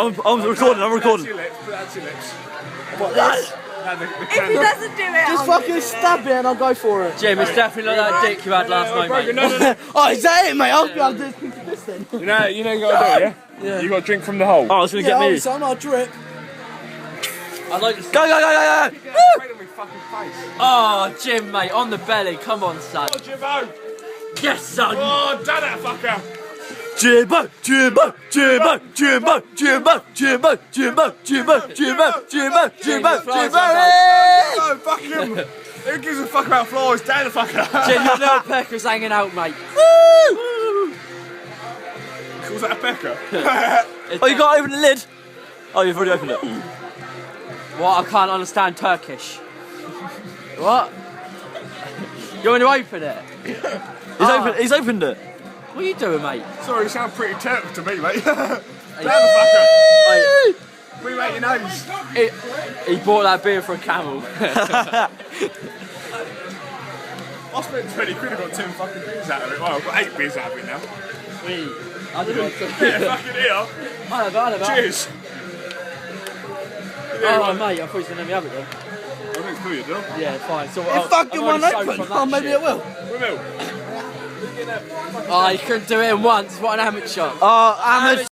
I'm recording. I'm recording. Put that to your lips. What, this? No, the If he camera. doesn't do it, Just fucking stab it and I'll go for it. Jim, it's definitely not that dick you had last night, Brogan, mate. no. Oh, is that it, mate? I'll be able to do this then. You know you gotta do it, yeah? Yeah. You gotta drink from the hole. Oh, it's gonna Yeah, get me. obviously, I'm not a drip. I'd like to Go, go, go, go, go! Straight on my fucking face. Oh, Jim, mate, on the belly. Come on, son. Oh, Jimbo! Yes, son. Oh, done it, fucker! Jimbo, Jimbo, Jimbo, Jimbo, Jimbo, Jimbo, Jimbo, Jimbo, Jimbo, Jimbo, Jimbo, Jimbo. Oh, fuck him! Who gives a fuck about flies? Down the fucker! Jim, your little pecker's hanging out, mate. Was that a pecker? Oh, you gotta open the lid. Oh, you've already opened it. What? I can't understand Turkish. What? You want to open it? He's opened it. What are you doing, mate? Sorry, you sound pretty Turk to me, mate. Down the fucker! Mate, We make your nose. he bought that beer for a camel. I spent 20 quid, I got 10 fucking beers out of it. Well, I've got 8 beers out of it now. I don't know. Yeah, fucking here. I don't know. Cheers. Oh, mate, I thought you were going to let me have it then. I think it's cool, you do. Yeah, fine. So, If fucking one open, oh, maybe it will. Windmill. Oh, you couldn't do it in once. What an amateur. Oh, amateur.